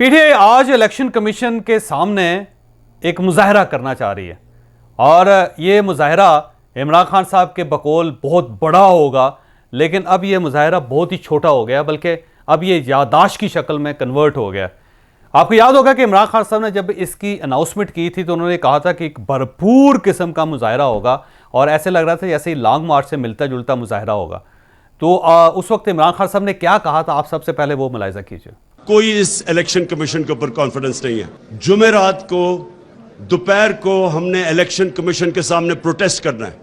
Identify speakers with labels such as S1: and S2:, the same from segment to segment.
S1: PTI आज election commission के सामने एक मुजाहरा करना चाह रही है और ये मुजाहरा इमरान खान साहब के बकौल बहुत बड़ा होगा, लेकिन अब ये मुजाहरा बहुत ही छोटा हो गया, बल्कि अब ये याददाश्त की शक्ल में कन्वर्ट हो गया। आपको याद होगा कि इमरान खान साहब ने जब इसकी अनाउंसमेंट की थी तो उन्होंने कहा था कि एक भरपूर किस्म का मुजाहरा होगा और ऐसे लग रहा था जैसे ही लॉन्ग मार्च से मिलता जुलता मुजाहरा होगा। तो उस वक्त इमरान खान साहब ने क्या कहा था, आप सबसे पहले वो मुलाहिजा कीजिए।
S2: कोई इस इलेक्शन कमीशन के ऊपर कॉन्फिडेंस नहीं है। जुमेरात को दोपहर को हमने इलेक्शन कमीशन के सामने प्रोटेस्ट करना है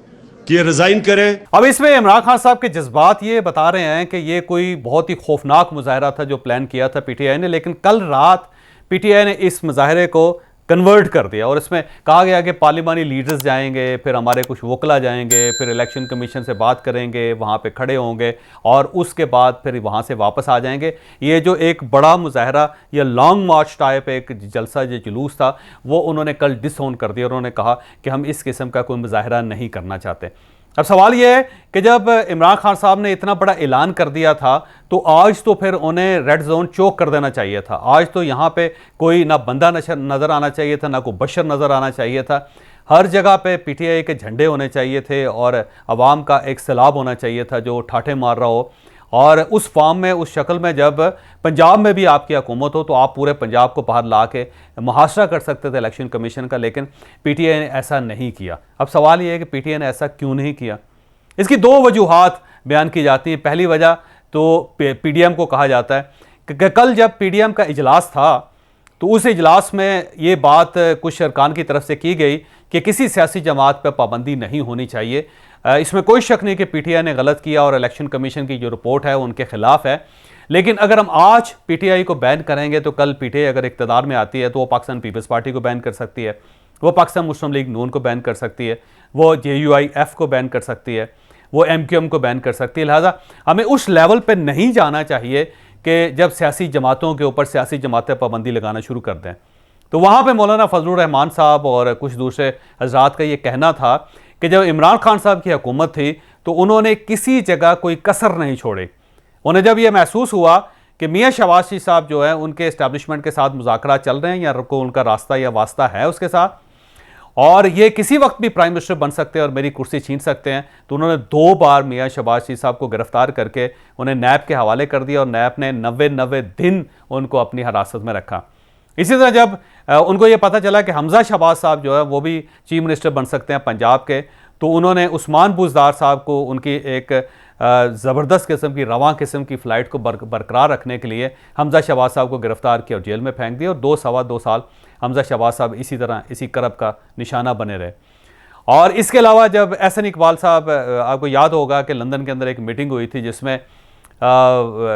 S2: कि ये रिजाइन करें।
S1: अब इसमें इमरान खान साहब के जज्बात ये बता रहे हैं कि ये कोई बहुत ही खौफनाक मुजाहरा था जो प्लान किया था पीटीआई ने, लेकिन कल रात पीटीआई ने इस मुजाहरे को कन्वर्ट कर दिया और इसमें कहा गया कि पार्लिमानी लीडर्स जाएंगे, फिर हमारे कुछ वकला जाएंगे, फिर इलेक्शन कमीशन से बात करेंगे, वहाँ पे खड़े होंगे और उसके बाद फिर वहाँ से वापस आ जाएंगे। ये जो एक बड़ा मुजाहरा या लॉन्ग मार्च टाइप एक जलसा जो जुलूस था वो उन्होंने कल डिसऑन कर दिया। उन्होंने कहा कि हम इस किस्म का कोई मुजाहरा नहीं करना चाहते। अब सवाल यह है कि जब इमरान खान साहब ने इतना बड़ा ऐलान कर दिया था तो आज तो फिर उन्हें रेड जोन चोक कर देना चाहिए था। आज तो यहाँ पे कोई ना बंदा नज़र आना चाहिए था, ना कोई बशर नज़र आना चाहिए था। हर जगह पे पीटीआई के झंडे होने चाहिए थे और अवाम का एक सैलाब होना चाहिए था जो ठाठे मार रहा हो। और उस फॉर्म में, उस शक्ल में जब पंजाब में भी आपकी हुकूमत हो तो आप पूरे पंजाब को बाहर ला के मुहासरा कर सकते थे इलेक्शन कमीशन का, लेकिन पीटीआई ने ऐसा नहीं किया। अब सवाल ये है कि पीटीआई ने ऐसा क्यों नहीं किया। इसकी दो वजूहात बयान की जाती हैं। पहली वजह तो पीडीएम को कहा जाता है कि कल जब पीडीएम का इजलास था तो उस इजलास में ये बात कुछ अरकान की तरफ से की गई कि किसी सियासी जमात पर पाबंदी नहीं होनी चाहिए। इसमें कोई शक नहीं कि पीटीआई ने गलत किया और इलेक्शन कमीशन की जो रिपोर्ट है उनके खिलाफ है, लेकिन अगर हम आज पीटीआई को बैन करेंगे तो कल पीटीआई अगर इक़्तिदार में आती है तो वो पाकिस्तान पीपल्स पार्टी को बैन कर सकती है, वो पाकिस्तान मुस्लिम लीग नून को बैन कर सकती है, वो JUIF को बैन कर सकती है, वो MQM को बैन कर सकती है। लिहाजा हमें उस लेवल पर नहीं जाना चाहिए कि जब सियासी जमातों के ऊपर सियासी जमातें पाबंदी लगाना शुरू कर दें। तो वहाँ पे मौलाना फजलुर रहमान साहब और कुछ दूसरे हजरात का ये कहना था कि जब इमरान खान साहब की हुकूमत थी तो उन्होंने किसी जगह कोई कसर नहीं छोड़ी। उन्हें जब यह महसूस हुआ कि मियाँ शहबाज शरीफ साहब जो है उनके इस्टेब्लिशमेंट के साथ मुज़ाकरा चल रहे हैं या को उनका रास्ता या वास्ता है उसके साथ और ये किसी वक्त भी प्राइम मिनिस्टर बन सकते हैं और मेरी कुर्सी छीन सकते हैं, तो उन्होंने 2 बार मियाँ शहबाज शरीफ साहब को गिरफ्तार करके उन्हें नैब के हवाले कर दिया और नैब ने 90 दिन उनको अपनी हिरासत में रखा। इसी तरह जब उनको ये पता चला कि हमजा शहबाज साहब जो है वो भी चीफ मिनिस्टर बन सकते हैं पंजाब के, तो उन्होंने उस्मान बुज़दार साहब को उनकी एक ज़बरदस्त किस्म की रवां किस्म की फ़्लाइट को बरकरार रखने के लिए हमजा शहबाज साहब को गिरफ़्तार किया और जेल में फेंक दिया और 2-2.25 साल हमजा शहबाज साहब इसी तरह इसी करब का निशाना बने रहे। और इसके अलावा जब एहसन इकबाल साहब, आपको याद होगा कि लंदन के अंदर एक मीटिंग हुई थी जिसमें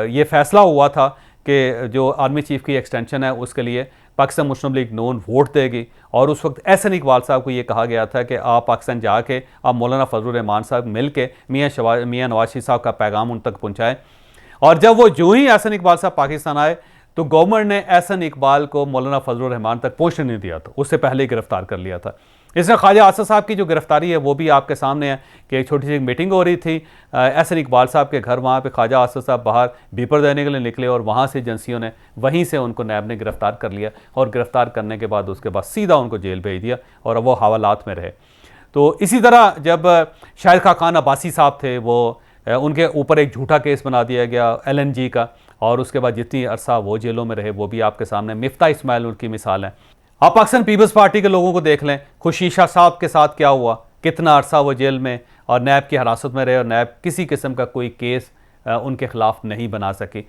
S1: ये फ़ैसला हुआ था कि जो आर्मी चीफ़ की एक्सटेंशन है उसके लिए पाकिस्तान मुस्लिम लीग नून वोट देगी और उस वक्त एहसन इकबाल साहब को ये कहा गया था कि आप पाकिस्तान जाके आप मौलाना फजलुर रहमान साहब मिल के मियाँ नवाज शरीफ साहब का पैगाम उन तक पहुँचाएँ। और जब वो जो ही एहसन इकबाल साहब पाकिस्तान आए तो गवर्नमेंट ने एहसन इकबाल को मौलाना फजलुर रहमान तक पहुँचने नहीं दिया था, उससे पहले ही गिरफ्तार कर लिया था। इसमें ख्वाजा आसिफ साहब की जो गिरफ्तारी है वो भी आपके सामने है कि एक छोटी सी मीटिंग हो रही थी एहसन इकबाल साहब के घर, वहाँ पे ख्वाजा आसिफ साहब बाहर बीपर देने के लिए निकले और वहाँ से एजेंसियों ने वहीं से उनको नैब ने गिरफ्तार कर लिया और गिरफ्तार करने के बाद उसके बाद सीधा उनको जेल भेज दिया और वो हवालात में रहे। तो इसी तरह जब शाहिद खान अब्बासी साहब थे वो उनके ऊपर एक झूठा केस बना दिया गया LNG का और उसके बाद जितनी अरसा वो जेलों में रहे वो भी आपके सामने। मिफ्ता इस्माइल उनकी मिसाल है। आप पाकिस्तान पीपल्स पार्टी के लोगों को देख लें, खुर्शीद शाह साहब के साथ क्या हुआ, कितना अरसा वो जेल में और नैब की हिरासत में रहे और नैब किसी किस्म का कोई केस उनके खिलाफ नहीं बना सकी।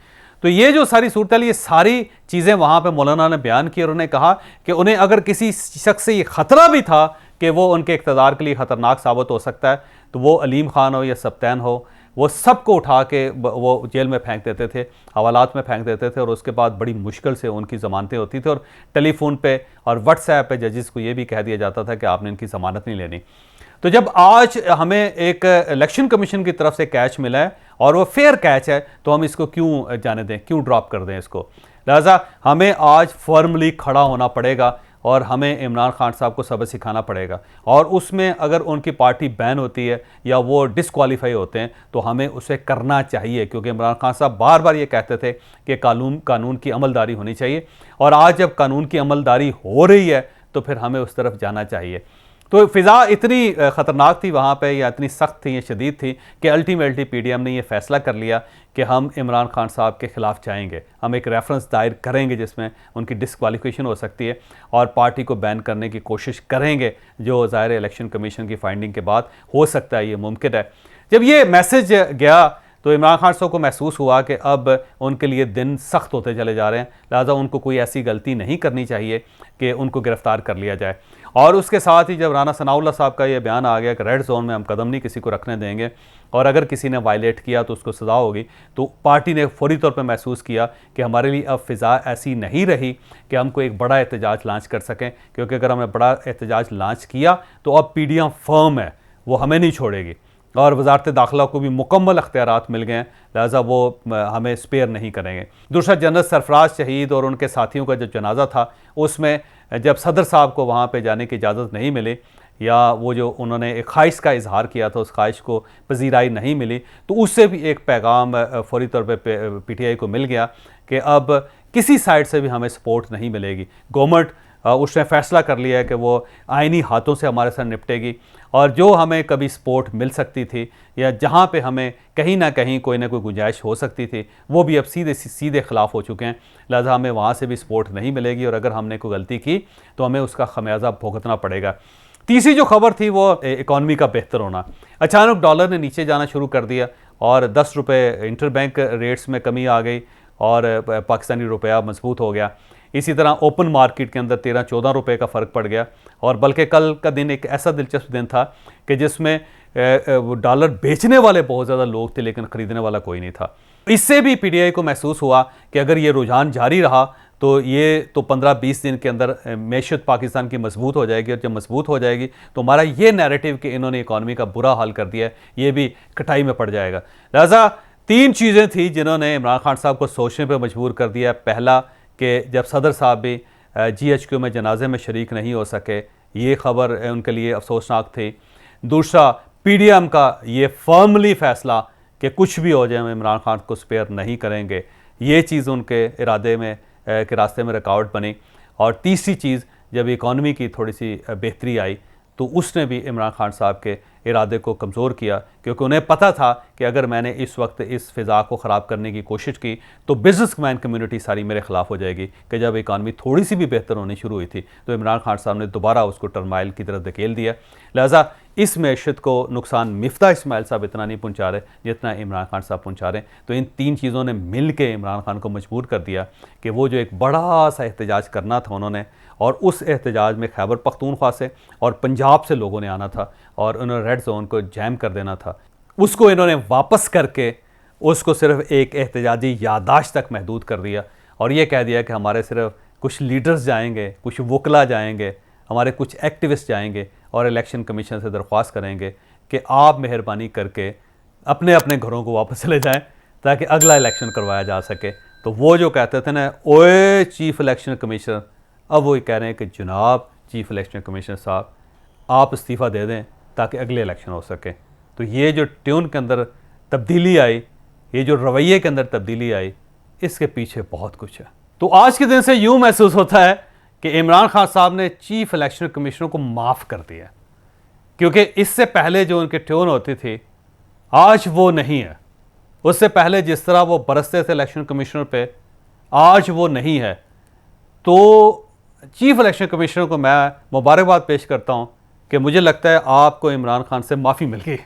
S1: तो ये जो सारी सूरत ये सारी चीज़ें वहाँ पे मौलाना ने बयान की और उन्होंने कहा कि उन्हें अगर किसी शख्स से ये ख़तरा भी था कि वो उनके इक़्तिदार के लिए ख़तरनाक साबित हो सकता है तो वो अलीम खान हो या सब्तैन हो, वो सबको उठा के वो जेल में फेंक देते थे, हवालात में फेंक देते थे और उसके बाद बड़ी मुश्किल से उनकी ज़मानतें होती थी और टेलीफोन पे और व्हाट्सएप पे जजेस को ये भी कह दिया जाता था कि आपने इनकी ज़मानत नहीं लेनी। तो जब आज हमें एक इलेक्शन कमीशन की तरफ से कैच मिला है और वो फेयर कैच है तो हम इसको क्यों जाने दें, क्यों ड्रॉप कर दें इसको। लिहाजा हमें आज फर्मली खड़ा होना पड़ेगा और हमें इमरान खान साहब को सबक सिखाना पड़ेगा। और उसमें अगर उनकी पार्टी बैन होती है या वो डिसक्वालीफाई होते हैं तो हमें उसे करना चाहिए, क्योंकि इमरान खान साहब बार बार ये कहते थे कि कानून की अमलदारी होनी चाहिए। और आज जब कानून की अमलदारी हो रही है तो फिर हमें उस तरफ जाना चाहिए। तो फ़िज़ा इतनी ख़तरनाक थी वहाँ पे, या इतनी सख्त थी, या शदीद थी कि अल्टीमेटली पीडीएम ने ये फ़ैसला कर लिया कि हम इमरान खान साहब के ख़िलाफ़ जाएंगे, हम एक रेफरेंस दायर करेंगे जिसमें उनकी डिसक्वालिफिकेशन हो सकती है और पार्टी को बैन करने की कोशिश करेंगे, जो ज़ाहिर इलेक्शन कमीशन की फाइंडिंग के बाद हो सकता है, ये मुमकिन है। जब ये मैसेज गया तो इमरान खान साहब को महसूस हुआ कि अब उनके लिए दिन सख्त होते चले जा रहे हैं, लिहाजा उनको कोई ऐसी गलती नहीं करनी चाहिए कि उनको गिरफ़्तार कर लिया जाए। और उसके साथ ही जब राना सनाउल्लाह साहब का ये बयान आ गया कि रेड जोन में हम कदम नहीं किसी को रखने देंगे और अगर किसी ने वायलेट किया तो उसको सज़ा होगी, तो पार्टी ने फौरी तौर पर महसूस किया कि हमारे लिए अब फ़िज़ा ऐसी नहीं रही कि हम कोई एक बड़ा एहतजाज लॉन्च कर सकें, क्योंकि अगर हमने बड़ा एहतजाज लॉन्च किया तो अब पीडीएम फर्म है, वो हमें नहीं छोड़ेगी और वजारत दाखिला को भी मुकम्मल अख्तियारात मिल गए हैं, लिहाजा वो हमें स्पेयर नहीं करेंगे। दूसरा, जनरल सरफराज शहीद और उनके साथियों का जो जनाजा था उसमें जब सदर साहब को वहाँ पे जाने की इजाज़त नहीं मिली, या वो जो उन्होंने एक ख्वाहिश का इजहार किया था उस ख्वाहिश को पजीराई नहीं मिली, तो उससे भी एक पैगाम फौरी तौर पे पीटीआई को मिल गया कि अब किसी साइड से भी हमें सपोर्ट नहीं मिलेगी। गवर्नमेंट उसने फ़ैसला कर लिया है कि वो आइनी हाथों से हमारे साथ निपटेगी, और जो हमें कभी सपोर्ट मिल सकती थी या जहाँ पे हमें कहीं ना कहीं कोई ना कोई गुंजाइश हो सकती थी, वो भी अब सीधे ख़िलाफ़ हो चुके हैं, लिहाजा हमें वहाँ से भी सपोर्ट नहीं मिलेगी और अगर हमने कोई गलती की तो हमें उसका खमियाजा भुगतना पड़ेगा। तीसरी जो खबर थी वो इकॉनमी का बेहतर होना। अचानक डॉलर ने नीचे जाना शुरू कर दिया और 10 रुपये इंटरबैंक रेट्स में कमी आ गई और पाकिस्तानी रुपया मजबूत हो गया। इसी तरह ओपन मार्केट के अंदर 13-14 रुपये का फ़र्क पड़ गया, और बल्कि कल का दिन एक ऐसा दिलचस्प दिन था कि जिसमें डॉलर बेचने वाले बहुत ज़्यादा लोग थे लेकिन ख़रीदने वाला कोई नहीं था। इससे भी पीटीआई को महसूस हुआ कि अगर ये रुझान जारी रहा तो ये तो 15-20 दिन के अंदर मैशत पाकिस्तान की मजबूत हो जाएगी, और जब मजबूत हो जाएगी तो हमारा ये नैरेटिव कि इन्होंने इकॉनमी का बुरा हाल कर दिया है, ये भी कटाई में पड़ जाएगा। लिहाजा 3 चीज़ें थी जिन्होंने इमरान खान साहब को सोचने पर मजबूर कर दिया। पहला, कि जब सदर साहब भी GHQ में जनाजे में शरीक नहीं हो सके, ये ख़बर उनके लिए अफसोसनाक थी। दूसरा, पीडीएम का ये फर्मली फ़ैसला कि कुछ भी हो जाए हम इमरान खान को स्पेयर नहीं करेंगे, ये चीज़ उनके इरादे में के रास्ते में रुकावट बनी। और तीसरी चीज़, जब इकॉनमी की थोड़ी सी बेहतरी आई तो उसने भी इमरान खान साहब के इरादे को कमज़ोर किया, क्योंकि उन्हें पता था कि अगर मैंने इस वक्त इस फ़िज़ा को ख़राब करने की कोशिश की तो बिज़नेसमैन कम्युनिटी सारी मेरे ख़िलाफ़ हो जाएगी। कि जब इकॉनमी थोड़ी सी भी बेहतर होनी शुरू हुई थी तो इमरान खान साहब ने दोबारा उसको टर्माइल की तरफ धकेल दिया। लिहाजा इस मैशत को नुकसान मिफ्ता इस्माइल साहब इतना नहीं पहुँचा रहे जितना इमरान खान साहब पहुँचा रहे। तो इन 3 चीज़ों ने मिल के इमरान खान को मजबूर कर दिया कि वो जो एक बड़ा सा एहतजाज करना था उन्होंने, और उस एहतजाज में खैबर पख्तूनख्वा से और पंजाब से लोगों ने आना था और उन्होंने रेड जोन को जैम कर देना था, उसको इन्होंने वापस करके उसको सिर्फ एक एहतजाजी यादाश्त तक महदूद कर दिया और ये कह दिया कि हमारे सिर्फ कुछ लीडर्स जाएंगे, कुछ वकला जाएंगे, हमारे कुछ एक्टिविस्ट जाएंगे और इलेक्शन कमीशन से दरख्वास्त करेंगे कि आप मेहरबानी करके अपने अपने घरों को वापस चले जाएं ताकि अगला इलेक्शन करवाया जा सके। तो वो जो कहते थे ना, ओए चीफ इलेक्शन कमिश्नर, अब वो कह रहे हैं कि जनाब चीफ इलेक्शन कमिश्नर साहब आप इस्तीफ़ा दे दें ताकि अगले इलेक्शन हो सके। तो ये जो ट्यून के अंदर तब्दीली आई, ये जो रवैये के अंदर तब्दीली आई, इसके पीछे बहुत कुछ है। तो आज के दिन से यूँ महसूस होता है कि इमरान खान साहब ने चीफ इलेक्शन कमिश्नर को माफ़ कर दिया, क्योंकि इससे पहले जो उनके ट्यून होती थी आज वो नहीं है। उससे पहले जिस तरह वो बरसते थे इलेक्शन कमिश्नर पे, आज वो नहीं है। तो चीफ इलेक्शन कमिश्नर को मैं मुबारकबाद पेश करता हूँ कि मुझे लगता है आपको इमरान खान से माफ़ी मिल गई।